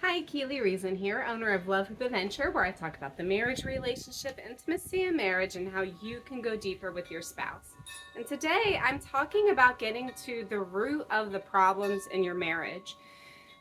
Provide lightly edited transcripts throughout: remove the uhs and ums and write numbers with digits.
Hi, Keely Reason here, owner of Love Hoop Adventure, where I talk about the marriage, relationship, intimacy, and marriage, and how you can go deeper with your spouse. And today I'm talking about getting to the root of the problems in your marriage.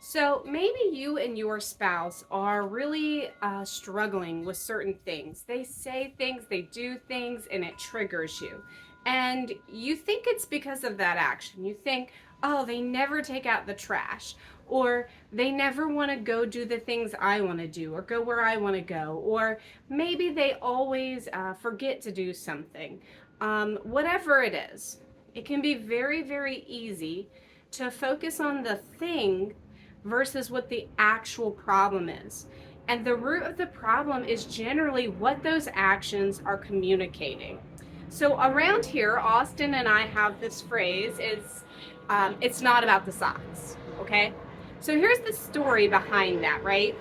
So maybe you and your spouse are really struggling with certain things. They say things, they do things, and it triggers you. And you think it's because of that action. You think, oh, they never take out the trash, or they never want to go do the things I want to do, or go where I want to go, or maybe they always forget to do something. Whatever it is, it can be very, very easy to focus on the thing versus what the actual problem is. And the root of the problem is generally what those actions are communicating. So around here, Austin and I have this phrase: it's not about the socks. Okay. So here's the story behind that, right?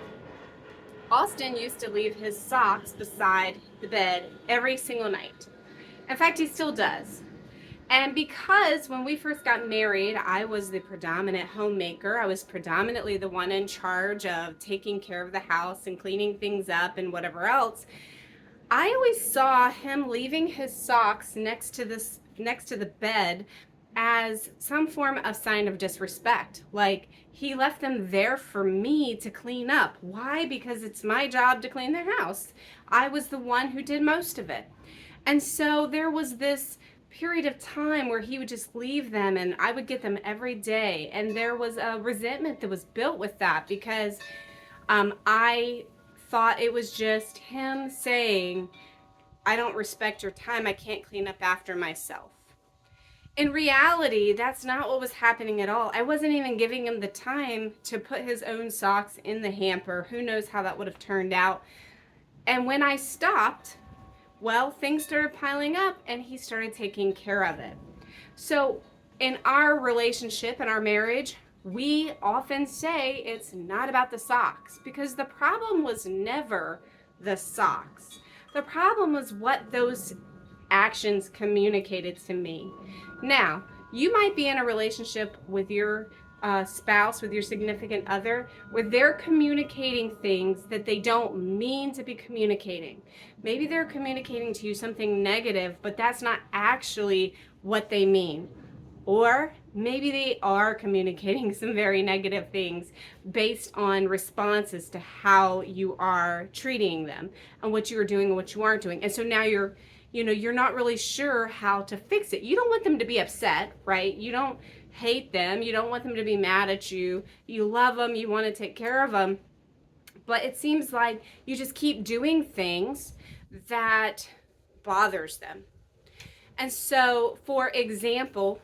Austin used to leave his socks beside the bed every single night. In fact, he still does. And because when we first got married, I was the predominant homemaker. I was predominantly the one in charge of taking care of the house and cleaning things up and whatever else. I always saw him leaving his socks next to the bed as some form of sign of disrespect. Like he left them there for me to clean up. Why? Because it's my job to clean the house. I was the one who did most of it. And so there was this period of time where he would just leave them and I would get them every day. And there was a resentment that was built with that because I thought it was just him saying, I don't respect your time. I can't clean up after myself. In reality, that's not what was happening at all. I wasn't even giving him the time to put his own socks in the hamper. Who knows how that would have turned out. And when I stopped, well, things started piling up and he started taking care of it. So, in our relationship and our marriage, we often say it's not about the socks because the problem was never the socks. The problem was what those actions communicated to me. Now, you might be in a relationship with your spouse, with your significant other, where they're communicating things that they don't mean to be communicating. Maybe they're communicating to you something negative, but that's not actually what they mean. Or maybe they are communicating some very negative things based on responses to how you are treating them and what you are doing and what you aren't doing. And so now you're not really sure how to fix it. You don't want them to be upset, right? You don't hate them. You don't want them to be mad at you. You love them. You want to take care of them. But it seems like you just keep doing things that bothers them. And so, for example,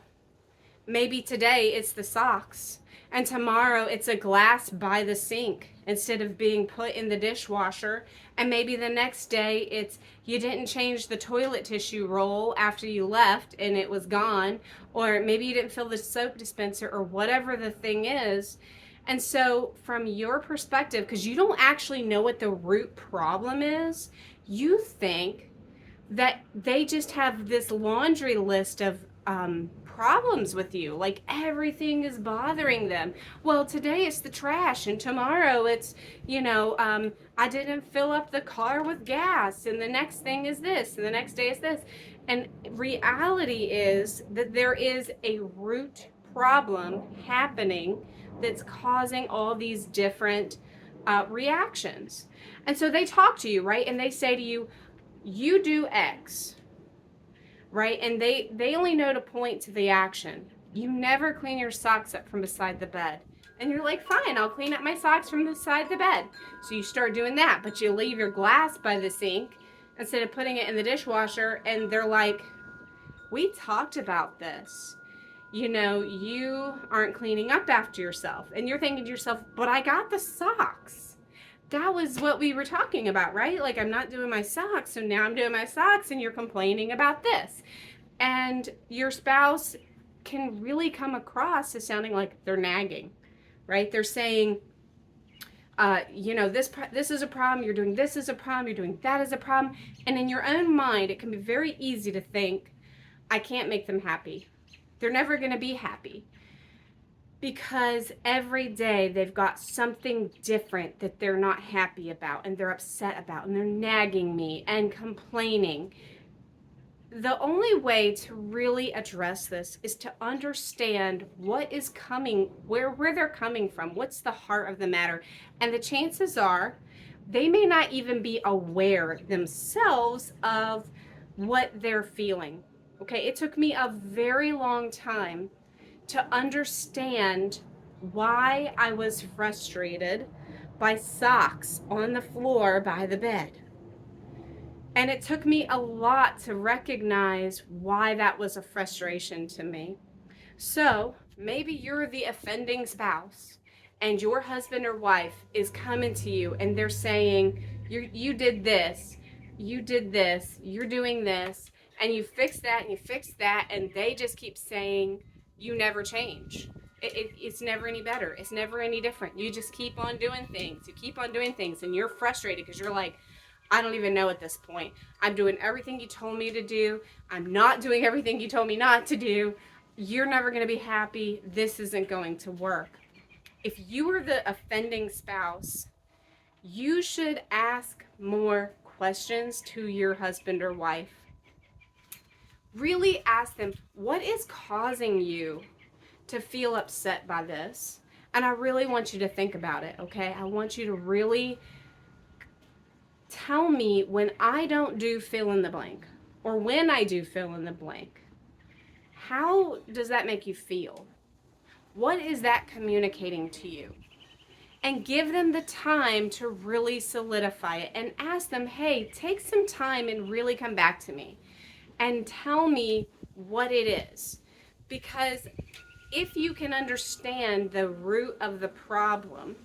maybe today it's the socks, and tomorrow it's a glass by the sink instead of being put in the dishwasher. And maybe the next day it's you didn't change the toilet tissue roll after you left and it was gone. Or maybe you didn't fill the soap dispenser or whatever the thing is. And so, from your perspective, because you don't actually know what the root problem is, you think that they just have this laundry list of problems with you, like everything is bothering them. Well, today it's the trash, and tomorrow it's, I didn't fill up the car with gas, and the next thing is this, and the next day is this. And reality is that there is a root problem happening that's causing all these different reactions. And so they talk to you, right? And they say to you, you do X, right? And they only know to point to the action. You never clean your socks up from beside the bed. And you're like, fine, I'll clean up my socks from beside the bed. So you start doing that, but you leave your glass by the sink instead of putting it in the dishwasher. And they're like, we talked about this. You aren't cleaning up after yourself. And you're thinking to yourself, but I got the socks. That was what we were talking about, right? Like, I'm not doing my socks, so now I'm doing my socks, and you're complaining about this. And your spouse can really come across as sounding like they're nagging, right? They're saying, this is a problem, you're doing this is a problem, you're doing that is a problem. And in your own mind, it can be very easy to think, I can't make them happy. They're never going to be happy. because every day they've got something different that they're not happy about and they're upset about and they're nagging me and complaining. The only way to really address this is to understand what is coming, where they're coming from, what's the heart of the matter. And the chances are they may not even be aware themselves of what they're feeling. Okay, it took me a very long time to understand why I was frustrated by socks on the floor by the bed. And it took me a lot to recognize why that was a frustration to me. So maybe you're the offending spouse and your husband or wife is coming to you and they're saying, you did this, you're doing this, and you fix that and you fix that, and they just keep saying, you never change. It's never any better. It's never any different. You just keep on doing things. You keep on doing things, and you're frustrated because you're like, I don't even know at this point. I'm doing everything you told me to do. I'm not doing everything you told me not to do. You're never going to be happy. This isn't going to work. If you are the offending spouse, you should ask more questions to your husband or wife. Really ask them, what is causing you to feel upset by this? And I really want you to think about it, okay? I want you to really tell me when I don't do fill in the blank, or when I do fill in the blank. How does that make you feel? What is that communicating to you? And give them the time to really solidify it and ask them, hey, take some time and really come back to me and tell me what it is. Because if you can understand the root of the problem,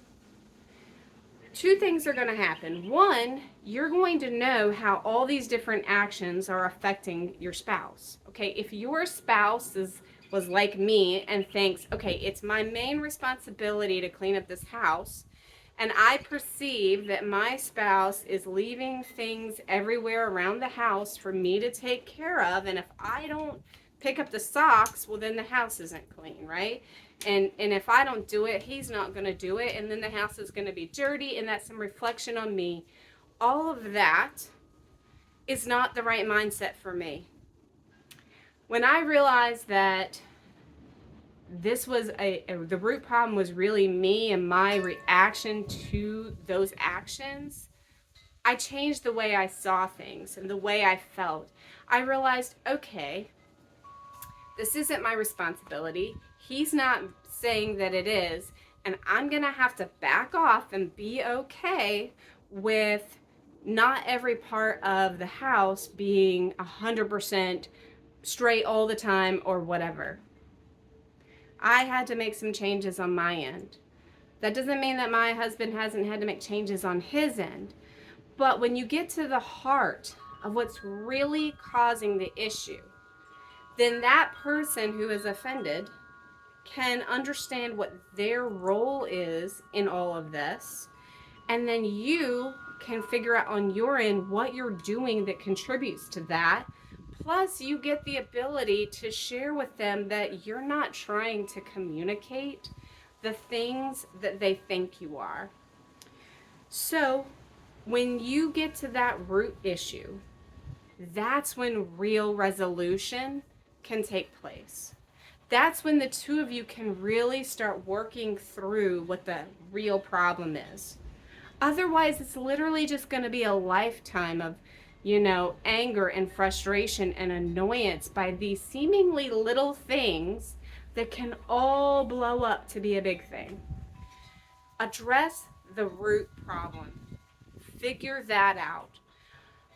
two things are going to happen. One, you're going to know how all these different actions are affecting your spouse. Okay, if your spouse was like me and thinks, okay, it's my main responsibility to clean up this house, and I perceive that my spouse is leaving things everywhere around the house for me to take care of, and if I don't pick up the socks, well, then the house isn't clean, right? And if I don't do it, he's not going to do it, and then the house is going to be dirty, and that's some reflection on me. All of that is not the right mindset for me. When I realized that this was the root problem was really me and my reaction to those actions, I changed the way I saw things and the way I felt. I realized, okay, this isn't my responsibility. He's not saying that it is, and I'm going to have to back off and be okay with not every part of the house being 100% straight all the time or whatever. I had to make some changes on my end. That doesn't mean that my husband hasn't had to make changes on his end. But when you get to the heart of what's really causing the issue, then that person who is offended can understand what their role is in all of this. And then you can figure out on your end what you're doing that contributes to that. Plus, you get the ability to share with them that you're not trying to communicate the things that they think you are. So, when you get to that root issue, that's when real resolution can take place. That's when the two of you can really start working through what the real problem is. Otherwise, it's literally just going to be a lifetime of, anger and frustration and annoyance by these seemingly little things that can all blow up to be a big thing. Address the root problem. Figure that out.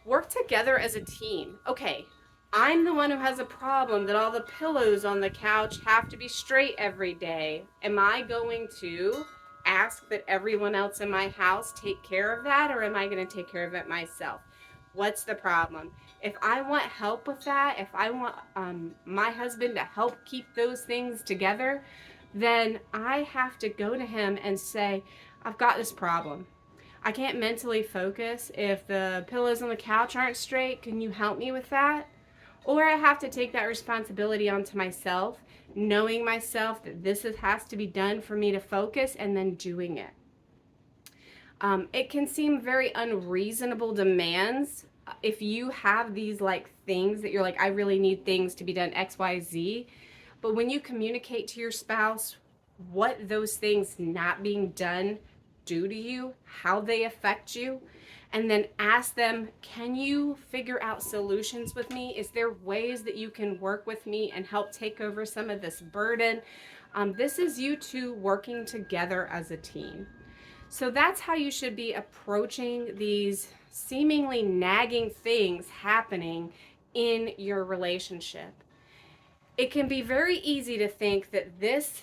Work together as a team. Okay, I'm the one who has a problem that all the pillows on the couch have to be straight every day. Am I going to ask that everyone else in my house take care of that, or am I going to take care of it myself? What's the problem? If I want help with that, if I want my husband to help keep those things together, then I have to go to him and say, I've got this problem. I can't mentally focus if the pillows on the couch aren't straight. Can you help me with that? or I have to take that responsibility onto myself, knowing myself that has to be done for me to focus, and then doing it. It can seem very unreasonable demands if you have these like things that you're like, I really need things to be done X, Y, Z. But when you communicate to your spouse what those things not being done do to you, how they affect you, and then ask them, can you figure out solutions with me? Is there ways that you can work with me and help take over some of this burden? This is you two working together as a team. So that's how you should be approaching these seemingly nagging things happening in your relationship. It can be very easy to think that this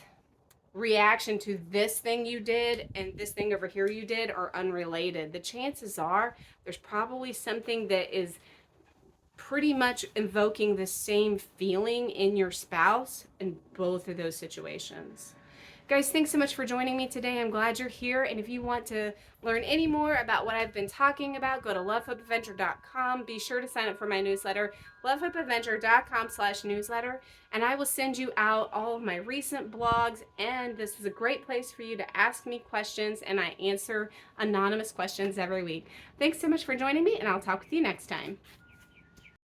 reaction to this thing you did and this thing over here you did are unrelated. The chances are there's probably something that is pretty much invoking the same feeling in your spouse in both of those situations. Guys, thanks so much for joining me today. I'm glad you're here. And if you want to learn any more about what I've been talking about, go to lovehopeadventure.com. Be sure to sign up for my newsletter, lovehopeadventure.com/newsletter. And I will send you out all of my recent blogs. And this is a great place for you to ask me questions. And I answer anonymous questions every week. Thanks so much for joining me, and I'll talk with you next time.